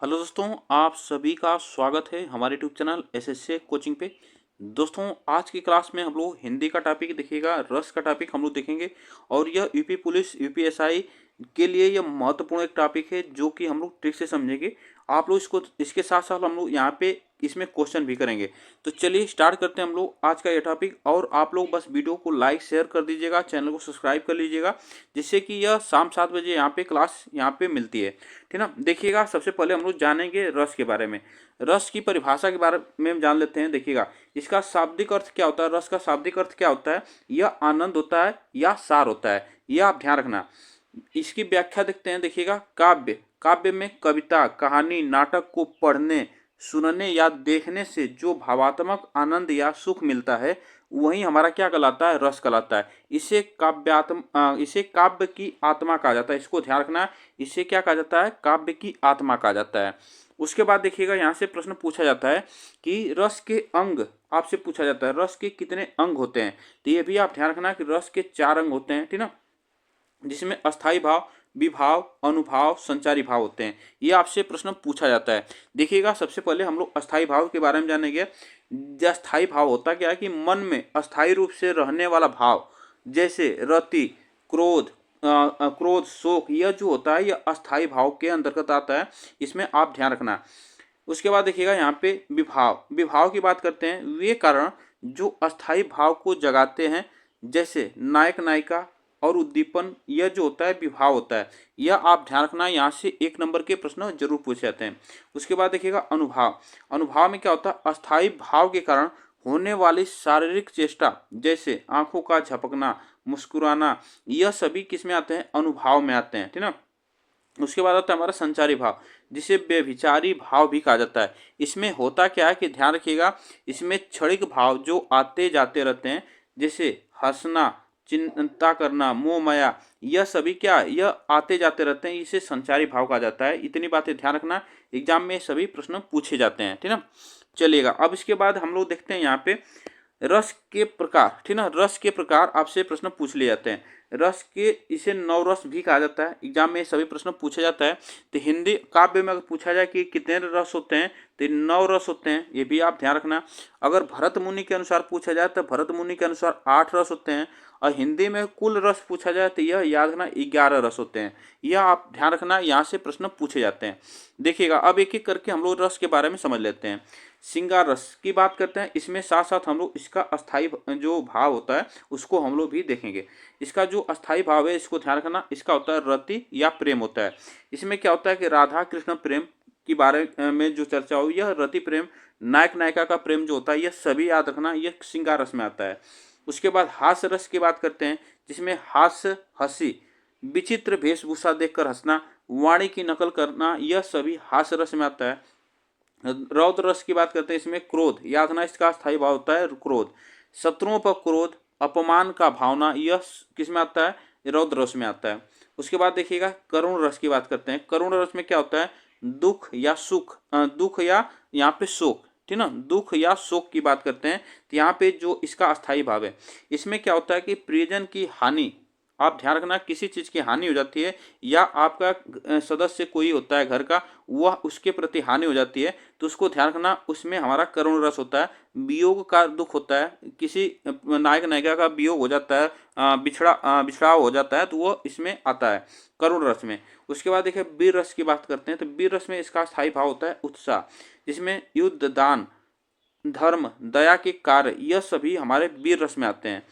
Hello दोस्तों, आप सभी का स्वागत है हमारे यूट्यूब चैनल एसएससी कोचिंग पे। दोस्तों, आज की क्लास में हम लोग हिंदी का टॉपिक देखिएगा, रस का टॉपिक हम लोग देखेंगे। और यह यूपी पुलिस यूपीएसआई के लिए यह महत्वपूर्ण एक टॉपिक है जो कि हम लोग ट्रिक से समझेंगे। आप लोग इसको इसके साथ साथ हम लोग यहाँ पे इसमें क्वेश्चन भी करेंगे। तो चलिए स्टार्ट करते हैं हम लोग आज का ये टॉपिक। और आप लोग बस वीडियो को लाइक शेयर कर दीजिएगा, चैनल को सब्सक्राइब कर लीजिएगा, जिससे कि यह शाम 7 बजे यहाँ पे क्लास यहाँ पे मिलती है। ठीक ना। देखिएगा, सबसे पहले हम लोग जानेंगे रस के बारे में। रस की परिभाषा के बारे में हम जान लेते हैं। देखिएगा, इसका शाब्दिक अर्थ क्या होता है। रस का शाब्दिक अर्थ क्या होता है? यह आनंद होता है या सार होता है, यह आप ध्यान रखना। इसकी व्याख्या देखते हैं। देखिएगा, काव्य, काव्य में कविता, कहानी, नाटक को पढ़ने, सुनने या देखने से जो भावात्मक आनंद या सुख मिलता है वही हमारा क्या कहलाता है? रस कहलाता है। इसे काव्य की आत्मा कहा जाता है। इसको ध्यान रखना, इसे क्या कहा जाता है? काव्य की आत्मा कहा जाता है। उसके बाद देखिएगा, यहाँ से प्रश्न पूछा जाता है कि रस के अंग, आपसे पूछा जाता है रस के कितने अंग होते हैं। तो ये भी आप ध्यान रखना कि रस के 4 अंग होते हैं। ठीक ना, जिसमें अस्थाई भाव, विभाव, अनुभाव, संचारी भाव होते हैं। ये आपसे प्रश्न पूछा जाता है। देखिएगा, सबसे पहले हम लोग अस्थाई भाव के बारे में जानेंगे। अस्थाई भाव होता क्या है कि मन में अस्थाई रूप से रहने वाला भाव, जैसे रति, क्रोध, क्रोध, शोक, यह जो होता है यह अस्थाई भाव के अंतर्गत आता है। इसमें आप ध्यान रखना। उसके बाद देखिएगा, यहाँ पे विभाव, विभाव की बात करते हैं। वे कारण जो अस्थाई भाव को जगाते हैं, जैसे नायक नायिका और उद्दीपन, यह जो होता है विभाव होता है। यह आप ध्यान रखना, यहाँ से 1 नंबर के प्रश्न जरूर पूछे जाते हैं। उसके बाद देखिएगा अनुभव। अनुभव में क्या होता है? अस्थाई भाव के कारण होने वाली शारीरिक चेष्टा, जैसे आंखों का झपकना, मुस्कुराना, यह सभी किस में आते हैं? अनुभव में आते हैं। ठीक ना। उसके बाद आता है हमारा संचारी भाव, जिसे व्यभिचारी भाव भी कहा जाता है। इसमें होता क्या है कि ध्यान रखिएगा, इसमें क्षणिक भाव जो आते जाते रहते हैं, जैसे हंसना, चिंता करना, मोह माया, यह सभी क्या, यह आते जाते रहते हैं, इसे संचारी भाव कहा जाता है। इतनी बातें ध्यान रखना, एग्जाम में सभी प्रश्न पूछे जाते हैं। ठीक ना। चलिएगा, अब इसके बाद हम लोग देखते हैं यहाँ पे रस के प्रकार। ठीक ना, रस के प्रकार आपसे प्रश्न पूछ लिए जाते हैं। रस के, इसे नवरस भी कहा जाता है। एग्जाम में सभी प्रश्न पूछा जाता है। तो हिंदी काव्य में अगर पूछा जाए कि कितने रस होते हैं, तो 9 रस होते हैं। ये भी आप ध्यान रखना। अगर भरत मुनि के अनुसार पूछा जाए तो भरत मुनि के अनुसार 8 रस होते हैं। और हिंदी में कुल रस पूछा जाए तो यह याद रखना 11 रस होते हैं। यह आप ध्यान रखना, यहाँ से प्रश्न पूछे जाते हैं। देखिएगा, अब एक एक करके हम लोग रस के बारे में समझ लेते हैं। श्रृंगार रस की बात करते हैं। इसमें साथ साथ हम लोग इसका अस्थाई जो भाव होता है उसको हम लोग भी देखेंगे। इसका जो अस्थाई भाव है इसको ध्यान रखना, इसका होता है रति या प्रेम होता है। इसमें क्या होता है कि राधा कृष्ण प्रेम के बारे में जो चर्चा हो, यह रति प्रेम, नायक नायिका का प्रेम जो होता है, यह सभी याद रखना, यह श्रृंगार रस में आता है। उसके बाद हास्य रस की बात करते हैं, जिसमें हास्य, हंसी, विचित्र वेशभूषा देखकर हंसना, वाणी की नकल करना, यह सभी हास्य रस में आता है। रौद्र रस की बात करते हैं। इसमें क्रोध, याद रखना, इसका स्थायी भाव होता है क्रोध। शत्रुओं पर क्रोध, अपमान का भावना, यह किस में आता है? रौद्र रस में आता है। उसके बाद देखिएगा करुण रस की बात करते हैं। करुण रस में क्या होता है? दुख या सुख, दुख या यहाँ पे शोक। ठीक ना, दुख या शोक की बात करते हैं। तो यहाँ पे जो इसका अस्थाई भाव है, इसमें क्या होता है कि प्रियजन की हानि, आप ध्यान रखना, किसी चीज की हानि हो जाती है या आपका सदस्य कोई होता है घर का, वह उसके प्रति हानि हो जाती है, तो उसको ध्यान रखना, उसमें हमारा करुण रस होता है। वियोग का दुख होता है, किसी नायक नायिका का वियोग हो जाता है, बिछड़ाव हो जाता है, तो वो इसमें आता है करुण रस में। उसके बाद देखिए वीर रस की बात करते हैं। तो वीर रस में इसका स्थायी भाव होता है उत्साह, जिसमें युद्ध, दान, धर्म, दया के कार्य, यह सभी हमारे वीर रस में आते हैं।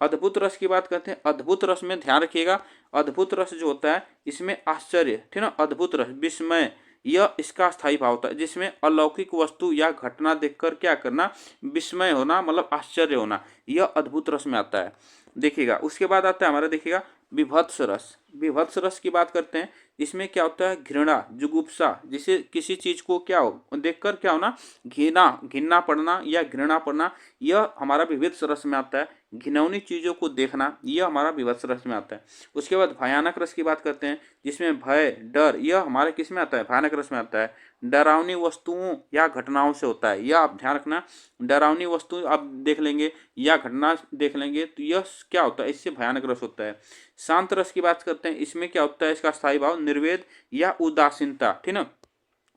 अद्भुत रस की बात करते हैं। अद्भुत रस में ध्यान रखिएगा, अद्भुत रस जो होता है इसमें आश्चर्य, ठीक ना, अद्भुत रस, विस्मय, यह इसका स्थायी भाव होता है, जिसमें अलौकिक वस्तु या घटना देखकर क्या करना? विस्मय होना, मतलब आश्चर्य होना, यह अद्भुत रस में आता है। देखिएगा, उसके बाद आता है हमारा, देखिएगा विभत्स रस। विभत्स रस की बात करते हैं। इसमें क्या होता है? घृणा, जुगुप्सा, जिसे किसी चीज को क्या हो, देखकर क्या होना? घृणा पड़ना या घृणा पड़ना, यह हमारा विभत्स रस में आता है। घिनौनी चीजों को देखना, यह हमारा विभत्स रस में आता है। उसके बाद भयानक रस की बात करते हैं, जिसमें भय, डर, यह हमारे किस में आता है? भयानक रस में आता है। डरावनी वस्तुओं या घटनाओं से होता है, यह आप ध्यान रखना। डरावनी वस्तु आप देख लेंगे या घटना देख लेंगे तो यह क्या होता है? इससे भयानक रस होता है। शांत रस की बात करते हैं। इसमें क्या होता है? इसका स्थायी भाव निर्वेद या उदासीनता, ठीक ना,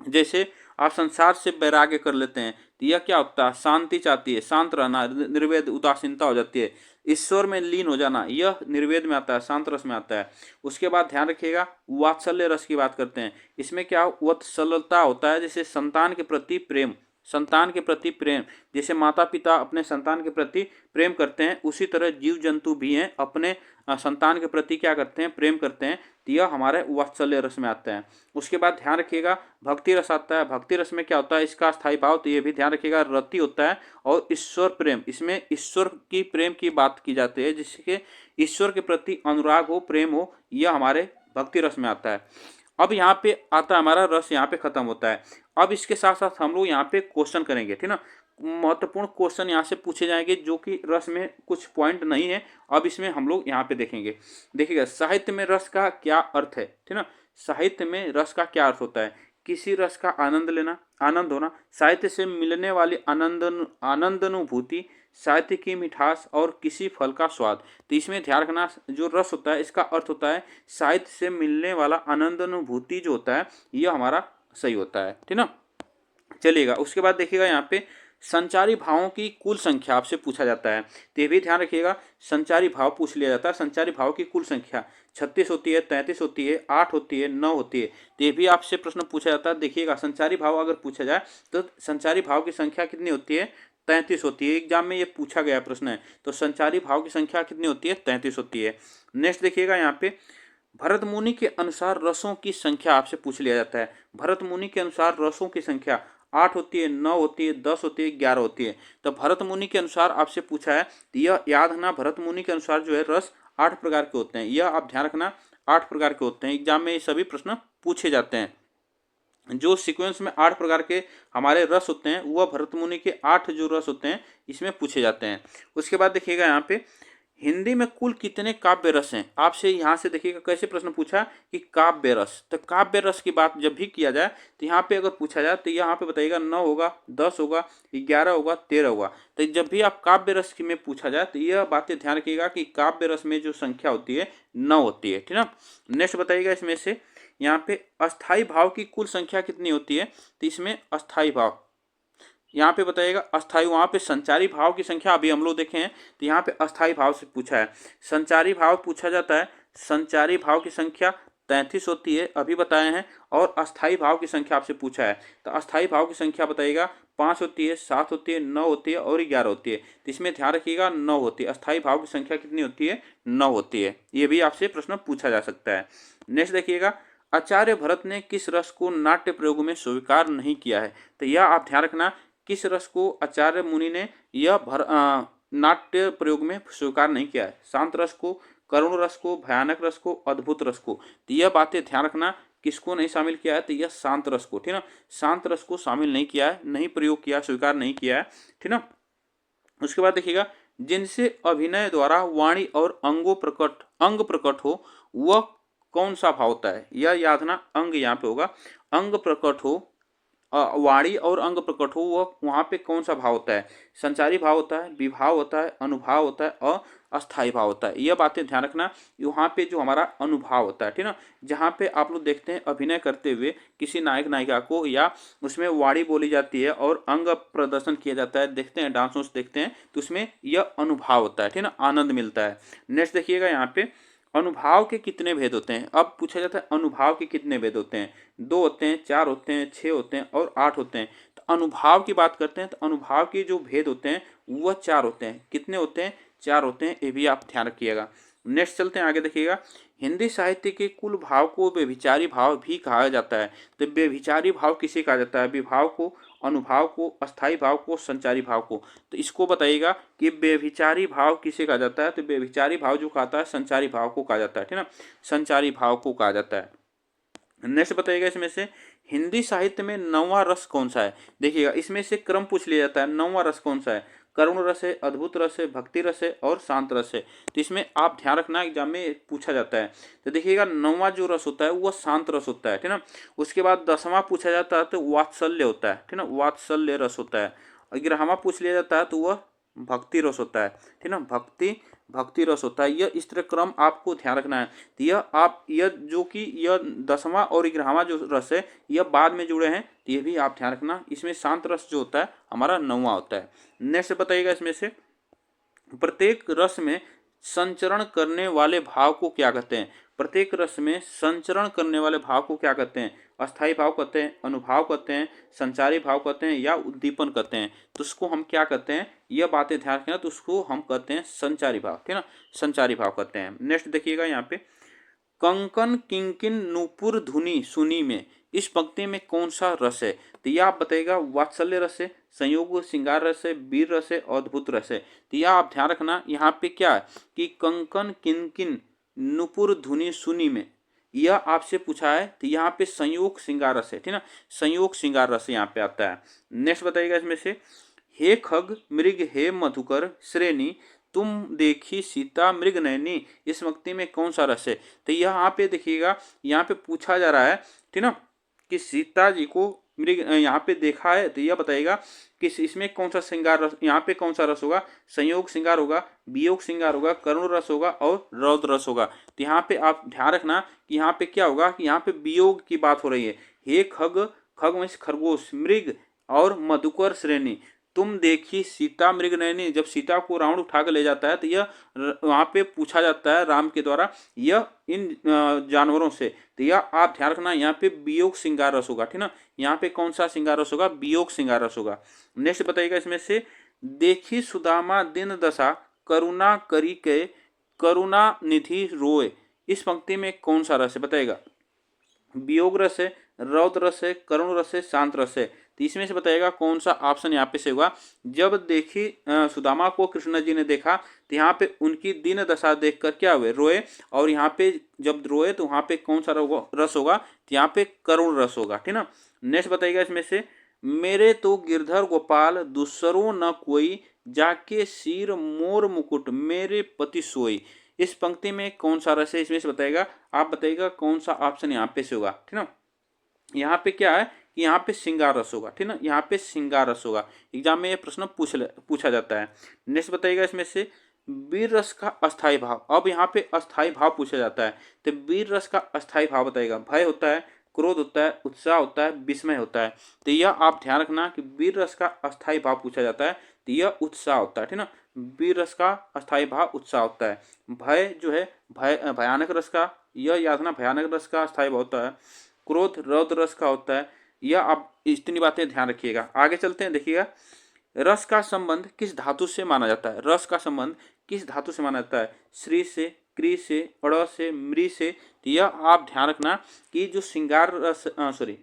जैसे आप संसार से वैराग्य कर लेते हैं तो यह क्या होता है, शांति चाहती है, शांत रहना, निर्वेद उदासीनता हो जाती है। ईश्वर में लीन हो जाना, यह निर्वेद में आता है, शांत रस में आता है। उसके बाद ध्यान रखिएगा, वात्सल्य रस की बात करते हैं। इसमें क्या वत्सलता होता है, जैसे संतान के प्रति प्रेम, संतान के प्रति प्रेम, जैसे माता पिता अपने संतान के प्रति प्रेम करते हैं, उसी तरह जीव जंतु भी हैं अपने संतान के प्रति क्या करते हैं, प्रेम करते हैं। तो यह हमारे वात्सल्य रस में आता है। उसके बाद ध्यान रखिएगा, भक्ति रस आता है। भक्ति रस में क्या होता है, इसका स्थायी भाव, तो ये भी ध्यान रखिएगा, रति होता है। और ईश्वर प्रेम, इसमें ईश्वर की प्रेम की बात की जाती है, जिसके ईश्वर के प्रति अनुराग हो, प्रेम हो, यह हमारे भक्ति रस में आता है। अब यहाँ पे आता है हमारा रस, यहाँ पे खत्म होता है। अब इसके साथ साथ हम लोग यहाँ पे क्वेश्चन करेंगे, ठीक ना, महत्वपूर्ण क्वेश्चन यहाँ से पूछे जाएंगे, जो कि रस में कुछ पॉइंट नहीं है। अब इसमें हम लोग यहाँ पे देखेंगे। देखिएगा, साहित्य में रस का क्या अर्थ है, ठीक ना, साहित्य में रस का क्या अर्थ होता है, किसी रस का आनंद लेना, आनंद होना, साहित्य से मिलने वाली आनंदानुभूति, साहित्य की मिठास और किसी फल का स्वाद। तो इसमें ध्यान रखना, जो रस होता है इसका अर्थ होता है साहित्य से मिलने वाला आनंदानुभूति जो होता है, यह हमारा सही होता है, ठीक ना। चलिएगा, उसके बाद देखिएगा यहाँ पे संचारी भावों की कुल संख्या आपसे पूछा जाता है। तो ये भी ध्यान रखिएगा, संचारी भाव पूछ लिया जाता है। संचारी भाव की कुल संख्या 36 होती है, 33 होती है, 8 होती है, 9 होती है। तो ये भी आपसे प्रश्न पूछा जाता है। देखिएगा, संचारी भाव अगर पूछा जाए तो संचारी भाव की संख्या कितनी होती है, 33 होती है। एग्जाम में ये पूछा गया प्रश्न है। तो संचारी भाव की संख्या कितनी होती है, 33 होती है। नेक्स्ट देखिएगा, यहाँ पे भरत मुनि के अनुसार रसों की संख्या आपसे पूछ लिया जाता है। भरत मुनि के अनुसार रसों की संख्या 8 होती है, 9 होती है, 10 होती है, 11 होती है। तो भरत मुनि के अनुसार आपसे पूछा है, तो यह याद रखना, भरत मुनि के अनुसार जो है रस 8 प्रकार के होते हैं। यह आप ध्यान रखना, 8 प्रकार के होते हैं। एग्जाम में ये सभी प्रश्न पूछे जाते हैं। जो सीक्वेंस में 8 प्रकार के हमारे रस होते हैं, वह भरत मुनि के 8 जो रस होते हैं इसमें पूछे जाते हैं। उसके बाद देखिएगा, यहाँ पे हिंदी में कुल कितने काव्य रस हैं। आपसे यहाँ से देखिएगा कैसे प्रश्न पूछा कि काव्य रस। तो काव्य रस की बात जब भी किया जाए तो यहाँ पे अगर पूछा जाए तो यहाँ पे बताइएगा 9 होगा, 10 होगा, 11 होगा, 13 होगा। तो जब भी आप काव्य रस की में पूछा जाए तो यह बातें ध्यान रखिएगा कि काव्य रस में जो संख्या होती है 9 होती है, ठीक ना। नेक्स्ट बताइएगा, इसमें से यहाँ पे अस्थाई भाव की कुल संख्या कितनी होती है। तो इसमें अस्थाई भाव यहाँ पे बताइएगा, अस्थाई, वहाँ पे संचारी भाव की संख्या अभी हम लोग देखे हैं, तो यहाँ पे अस्थाई भाव से पूछा है। संचारी भाव पूछा जाता है, संचारी भाव की संख्या 33 होती है, अभी बताए हैं। और अस्थाई भाव की संख्या आपसे पूछा है, तो अस्थाई भाव की संख्या बताइएगा 5 होती है, 7 होती है, 9 होती है और 11 होती है। तो इसमें ध्यान रखिएगा 9 होती है। अस्थाई भाव की संख्या कितनी होती है, 9 होती है। ये भी आपसे प्रश्न पूछा जा सकता है। नेक्स्ट देखिएगा, आचार्य भरत ने किस रस को नाट्य प्रयोग में स्वीकार नहीं किया है। तो यह आप ध्यान रखना, किस रस को आचार्य मुनि ने यह नाट्य प्रयोग में स्वीकार नहीं किया है। शांत रस को, करुण रस को, भयानक रस को, अद्भुत रस को। तो यह बातें ध्यान रखना, किसको नहीं शामिल किया है, तो यह शांत रस को, ठीक ना, शांत रस को शामिल नहीं किया है, नहीं प्रयोग किया, स्वीकार नहीं किया है, ठीक ना। उसके बाद देखिएगा, जिनसे अभिनय द्वारा वाणी और अंग प्रकट हो, वह कौन सा भाव होता है। यह याद रखना, अंग यहाँ पे होगा, अंग प्रकट हो, वाणी और अंग प्रकट हो, वह वहाँ पे कौन सा भाव होता है। संचारी भाव होता है, विभाव होता है, अनुभाव होता है और अस्थाई भाव होता है। यह बातें ध्यान रखना, वहाँ पे जो हमारा अनुभाव होता है, ठीक ना, जहाँ पे आप लोग देखते हैं अभिनय करते हुए किसी नायक नायिका को, या उसमें वाणी बोली जाती है और अंग प्रदर्शन किया जाता है, देखते हैं डांस वांस देखते हैं, तो उसमें यह अनुभाव होता है, ठीक ना, आनंद मिलता है। नेक्स्ट देखिएगा, यहाँ पे अनुभाव के कितने भेद होते हैं। अब पूछा जाता है अनुभाव के कितने भेद होते हैं। 2 होते हैं, 4 होते हैं, 6 होते हैं और 8 होते हैं। तो अनुभाव की बात करते हैं तो अनुभाव के जो भेद होते हैं वह 4 होते हैं। कितने होते हैं, 4 होते हैं। ये भी आप ध्यान रखिएगा। नेक्स्ट चलते हैं आगे, देखिएगा, हिंदी साहित्य के कुल भाव को व्यभिचारी भाव भी कहा जाता है। तो व्यभिचारी भाव किसे कहा जाता है, विभाव को, अनुभाव को, अस्थाई भाव को, संचारी भाव को। तो इसको बताइएगा कि व्यभिचारी भाव किसे कहा जाता है। तो व्यभिचारी भाव जो कहता है संचारी भाव को कहा जाता है, ठीक ना, संचारी भाव को कहा जाता है। नेक्स्ट बताइएगा, इसमें से हिंदी साहित्य में 9वां रस कौन सा है। देखिएगा, इसमें से क्रम पूछ लिया जाता है, 9वां रस कौन सा है। करुण रस है, अद्भुत रस है, भक्ति रस है और शांत रस है। तो इसमें आप ध्यान रखना, एग्जाम में पूछा जाता है। तो देखिएगा, 9वां जो रस होता है वह शांत रस होता है, ठीक ना। उसके बाद 10वां पूछा जाता है तो वात्सल्य होता है, ठीक ना, वात्सल्य रस होता है। 11वां पूछ लिया जाता है तो वह भक्ति रस होता है, ठीक ना, भक्ति भक्ति रस होता है। यह इस तरह क्रम आपको ध्यान रखना है। तो यह जो कि यह 10वां और 11वां जो रस है यह बाद में जुड़े हैं, तो ये भी आप ध्यान रखना। इसमें शांत रस जो होता है हमारा 9वां होता है। नेक्स्ट बताइएगा इसमें से प्रत्येक रस में संचरण करने वाले भाव को क्या कहते हैं। प्रत्येक रस में संचरण करने वाले भाव को क्या कहते हैं। अस्थाई भाव कहते हैं, अनुभाव कहते हैं, संचारी भाव कहते हैं या उद्दीपन कहते हैं। तो उसको हम क्या कहते हैं, यह बातें ध्यान रखना। तो उसको हम कहते हैं संचारी भाव, ठीक है ना, संचारी भाव कहते हैं। नेक्स्ट देखिएगा यहाँ पे, कंकन किंकिन नूपुर धुनी सुनी में इस पंक्ति में कौन सा रस है। तो यह आप बताइएगा वात्सल्य रस है, संयोग श्रृंगार रस है, वीर रस है, अद्भुत रस है। तो यह आप ध्यान रखना। यहाँ पे क्या है कि कंकन किनकिन नुपुर धुनी सुनी में यह आपसे पूछा है, तो यहाँ पे संयोग श्रृंगार रस है, ठीक ना, संयोग श्रृंगार रस यहाँ पे आता है। नेक्स्ट बताइएगा इसमें से, हे खग मृग हे मधुकर श्रेणी तुम देखी सीता मृग नयनी इस पंक्ति में कौन सा रस है। तो यहाँ पे देखिएगा, यहाँ पे पूछा जा रहा है, ठीक ना, कि सीता जी को मृग यहाँ पे देखा है। तो यह बताइएगा कि इसमें कौन सा श्रृंगार रस, यहाँ पे कौन सा रस होगा, संयोग श्रृंगार होगा, वियोग श्रृंगार होगा, करुण रस होगा और रौद्र रस होगा। तो यहाँ पे आप ध्यान रखना कि यहाँ पे क्या होगा कि यहाँ पे वियोग की बात हो रही है। हे खग, खग में खरगोश, मृग और मधुकर श्रेणी तुम देखी सीता मृग नयनी, जब सीता को रावण उठा कर ले जाता है तो यह वहाँ पे पूछा जाता है राम के द्वारा यह इन जानवरों से। तो यह आप ध्यान रखना, यहाँ पे वियोग श्रृंगार रस होगा, ठीक ना, यहाँ पे कौन सा श्रृंगार रस होगा, वियोग श्रृंगार रस होगा। नेक्स्ट बताइएगा इसमें से, देखी सुदामा दिन दशा करुणा करी के करुणा निधि रोए इस पंक्ति में कौन सा रस है। बताइएगा वियोग रस है, रौद्र रस है, करुण रस है, शांत रस है। तो इसमें से बताइएगा कौन सा ऑप्शन यहाँ पे से होगा। जब देखी सुदामा को कृष्ण जी ने देखा तो यहाँ पे उनकी दीन दशा देखकर क्या हुए, रोए। और यहाँ पे जब रोए तो वहाँ पे कौन सा रस होगा, तो यहाँ पे करुण रस होगा, ठीक ना। नेक्स्ट बताइएगा इसमें से, मेरे तो गिरधर गोपाल दूसरो न कोई जाके सिर मोर मुकुट मेरे पति सोई इस पंक्ति में कौन सा रस है। इसमें से बताइएगा, आप बताइएगा कौन सा ऑप्शन यहाँ पे से होगा, ठीक ना। यहाँ पे क्या है कि यहाँ पे श्रृंगार रस होगा, ठीक ना, यहाँ पे श्रृंगार रस होगा। एग्जाम में ये प्रश्न पूछा जाता है। नेक्स्ट बताइएगा इसमें से, वीर रस का अस्थाई भाव। अब यहाँ पे अस्थाई भाव पूछा जाता है, तो वीर रस का अस्थाई भाव बताइएगा, भय होता है, क्रोध होता है, उत्साह होता है, विस्मय होता है। तो यह आप ध्यान रखना कि वीर रस का अस्थाई भाव पूछा जाता है, तो यह उत्साह होता है, ठीक ना, वीर रस का अस्थाई भाव उत्साह होता है। भय जो है भयानक रस का, यह याद रखना, भयानक रस का अस्थाई भाव होता है। क्रोध रौद्र रस का होता है। यह आप इतनी बातें ध्यान रखिएगा। आगे चलते हैं, देखिएगा रस का संबंध किस धातु से माना जाता है। रस का संबंध किस धातु से माना जाता है, श्री से, क्री से, अड़ से, मृ से। तो यह आप ध्यान रखना कि जो श्रृंगार रस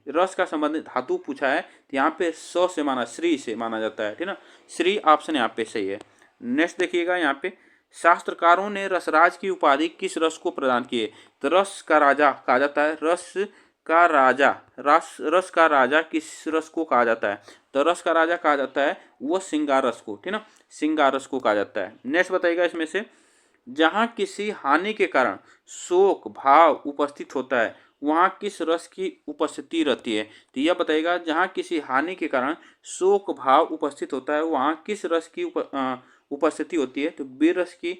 रस का संबंध धातु पूछा है तो यहाँ पे स से माना, श्री से माना जाता है, ठीक ना, श्री ऑप्शन यहाँ पे सही है। नेक्स्ट देखिएगा, यहाँ पे शास्त्रकारों ने रसराज की उपाधि किस रस को प्रदान की है। तो रस का राजा कहा जाता है, रस का राजा किस रस को कहा जाता है। तो रस का राजा कहा जाता है वह श्रृंगार रस को, ठीक ना, श्रृंगार रस को कहा जाता है। नेक्स्ट बताइएगा इसमें से, जहाँ किसी हानि के कारण शोक भाव उपस्थित होता है वहाँ किस रस की उपस्थिति रहती है। तो यह बताइएगा, जहाँ किसी हानि के कारण शोक भाव उपस्थित होता है वहाँ किस रस की उपस्थिति होती है। तो वीर रस की,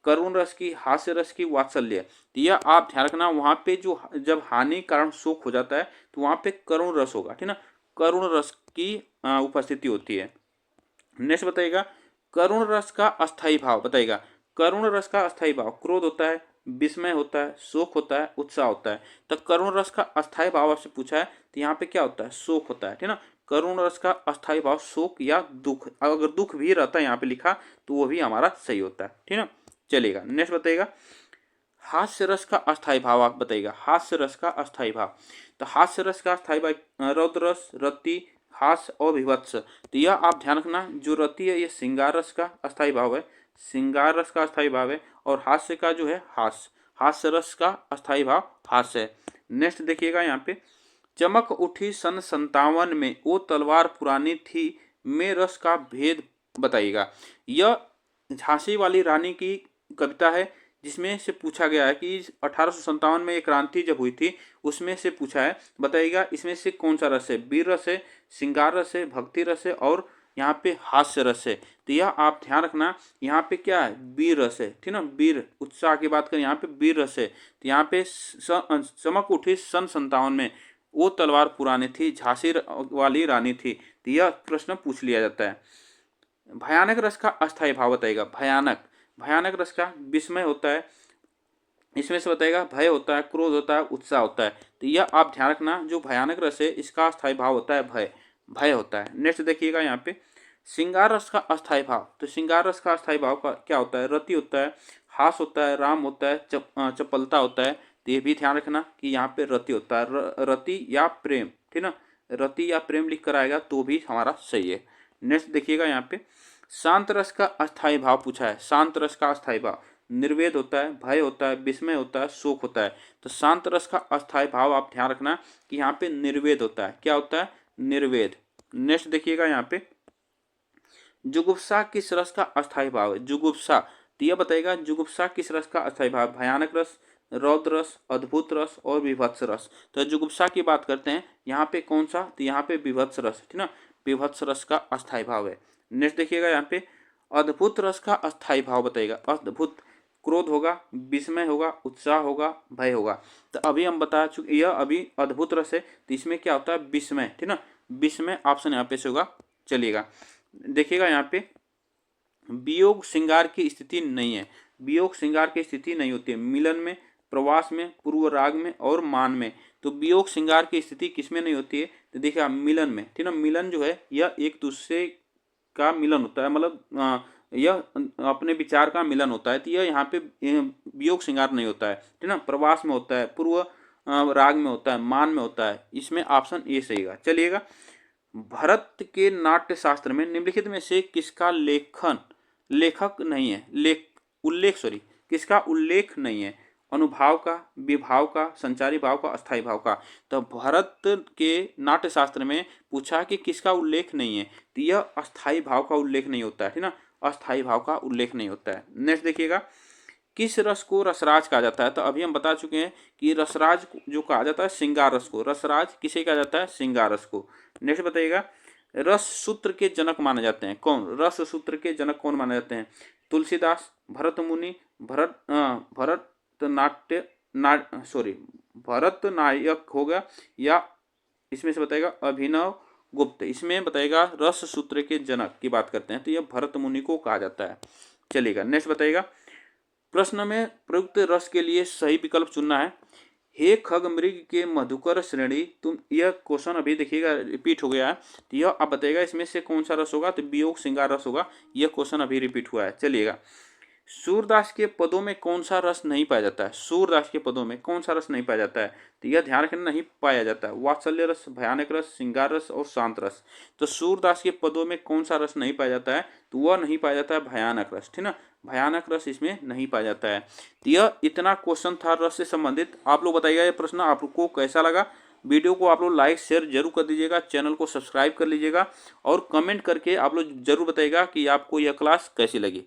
करुण रस की, हास्य रस की, वात्सल्य। तो यह आप ध्यान रखना, वहाँ पे जो जब हानि कारण शोक हो जाता है तो वहाँ पे करुण रस होगा, ठीक ना, करुण रस की उपस्थिति होती है। नेक्स्ट बताइएगा, करुण रस का अस्थाई भाव। बताइएगा करुण रस का अस्थाई भाव, क्रोध होता है, विस्मय होता है, शोक होता है, उत्साह होता है। तो करुण रस का अस्थाई भाव आपसे पूछा है तो यहाँ पे क्या होता है, शोक होता है, ठीक ना। करुण रस का अस्थाई भाव शोक या दुख, अगर दुख भी रहता है यहाँ पे लिखा तो वो भी हमारा सही होता है, ठीक ना। चलेगा, नेक्स्ट बताइएगा, हास्य रस का अस्थाई भाव। आप बताइएगा हास्य रस का अस्थाई भाव। तो हास्य रस का अस्थाई भाव रौद्र रस, रति, हास्य और विभत्स। तो यह आप ध्यान रखना, जो रति है ये श्रृंगार रस का अस्थाई भाव है, श्रृंगार रस का अस्थाई भाव है। और हास्य का जो है हास्य रस का अस्थाई भाव हास्य है। नेक्स्ट देखिएगा, यहाँ पे चमक उठी सन 57 में वो तलवार पुरानी थी में रस का भेद बताइएगा। यह झांसी वाली रानी की कविता है जिसमें से पूछा गया है कि 1857 में एक क्रांति जब हुई थी उसमें से पूछा है। बताइएगा इसमें से कौन सा रस है, वीर रस है, श्रृंगार रस है, भक्ति रस है और यहाँ पे हास्य रस है। तो यह आप ध्यान रखना, यहाँ पे क्या है, वीर रस है, ठीक ना, वीर उत्साह की बात करें यहाँ पे वीर रस है। तो यहाँ पे चमक उठी सन 57 में, वो तलवार पुरानी थी, झांसी वाली रानी थी। तो यह प्रश्न पूछ लिया जाता है। भयानक रस का अस्थायी भाव बताएगा। भयानक रस का विस्मय होता है, इसमें से बताएगा भय होता है, क्रोध होता है, उत्साह होता है। तो यह आप ध्यान रखना, जो भयानक रस है इसका अस्थायी भाव होता है भय होता है। नेक्स्ट देखिएगा यहाँ पे श्रृंगार रस का अस्थायी भाव। तो श्रृंगार रस का अस्थायी भाव का क्या होता है, रति होता है, हास होता है, राम होता है, चपलता होता है। तो ये भी ध्यान रखना कि यहाँ पे रति होता है, रति या प्रेम, ठीक ना, रति या प्रेम लिख कर आएगा तो भी हमारा सही है। नेक्स्ट देखिएगा यहाँ पे शांत रस का अस्थायी भाव पूछा है। शांत रस का अस्थायी भाव निर्वेद होता है, भय होता है, विस्मय होता है, शोक होता है। तो शांत रस का अस्थायी भाव आप ध्यान रखना कि यहाँ पे निर्वेद होता है। क्या होता है, निर्वेद। नेक्स्ट देखिएगा यहाँ पे जुगुप्सा किस रस का अस्थायी भाव है। जुगुप्सा, तो यह बताएगा जुगुप्सा किस रस का अस्थायी भाव, भयानक रस, रौद्र रस, अद्भुत रस और विभत्स रस। तो जुगुप्सा की बात करते हैं, यहाँ पे कौन सा, तो यहाँ पे विभत्स रस, ठीक ना, विभत्स रस का अस्थायी भाव है। नेक्स्ट देखिएगा यहाँ पे अद्भुत रस का अस्थायी भाव बताएगा। अद्भुत, क्रोध होगा, विस्मय होगा, उत्साह होगा, भय होगा। तो अभी हम बता चुके, यह अभी अद्भुत रस है, तो इसमें क्या होता है, विस्मय, ठीक ना, विस्मय ऑप्शन यहाँ पे से होगा। चलिएगा देखिएगा यहाँ पे वियोग श्रृंगार की स्थिति नहीं है। वियोग श्रृंगार की स्थिति नहीं होती है, मिलन में, प्रवास में, पूर्व राग में और मान में। तो वियोग श्रृंगार की स्थिति किसमें नहीं होती है, तो देखिए मिलन में, ठीक ना, मिलन जो है यह एक दूसरे का मिलन होता है, मतलब यह अपने विचार का मिलन होता है। तो यह यहाँ पे वियोग श्रृंगार नहीं होता है, ठीक ना, प्रवास में होता है, पूर्व राग में होता है, मान में होता है। इसमें ऑप्शन ए सही है। चलिएगा भरत के नाट्य शास्त्र में निम्नलिखित में से किसका लेखक नहीं है, किसका उल्लेख नहीं है, अनुभाव का, विभाव का, संचारी भाव का, अस्थायी भाव का। तो भरत के नाट्य शास्त्र में पूछा कि किसका उल्लेख नहीं है, तो यह अस्थायी भाव का उल्लेख नहीं होता है, ठीक ना, अस्थायी भाव का उल्लेख नहीं होता है। नेक्स्ट देखिएगा किस रस को रसराज कहा जाता है। तो अभी हम बता चुके हैं कि रसराज जो कहा जाता है श्रृंगार रस को, रसराज किसे कहा जाता है, श्रृंगार रस को। नेक्स्ट बताइएगा रस सूत्र के जनक माने जाते हैं कौन, रस सूत्र के जनक कौन माने जाते हैं, तुलसीदास, भरत मुनि, भरत नायक हो गया, या इसमें से बताएगा अभिनव गुप्त। इसमें बताएगा रस सूत्र के जनक की बात करते हैं तो यह भरत मुनि को कहा जाता है। चलिएगा नेक्स्ट बताइएगा प्रश्न में प्रयुक्त रस के लिए सही विकल्प चुनना है। हे खग मृग के मधुकर श्रेणी, तुम, यह क्वेश्चन अभी देखिएगा रिपीट हो गया है, तो यह आप बताइएगा इसमें से कौन सा रस होगा, तो वियोग श्रृंगार रस होगा। यह क्वेश्चन अभी रिपीट हुआ है। चलिएगा सूरदास के पदों में कौन सा रस नहीं पाया जाता है, सूरदास के पदों में कौन सा रस नहीं पाया जाता है, तो यह ध्यान रखना नहीं पाया जाता है। वात्सल्य रस, भयानक रस, श्रृंगार रस और शांत रस। तो सूरदास के पदों में कौन सा रस नहीं पाया जाता है, तो वह नहीं पाया जाता है भयानक रस, ठीक ना, भयानक रस इसमें नहीं पाया जाता है। तो यह इतना क्वेश्चन था रस से संबंधित। आप लोग बताइएगा यह प्रश्न आपको कैसा लगा। वीडियो को आप लोग लाइक शेयर जरूर कर दीजिएगा, चैनल को सब्सक्राइब कर लीजिएगा और कमेंट करके आप लोग जरूर बताइएगा कि आपको यह क्लास कैसी लगी।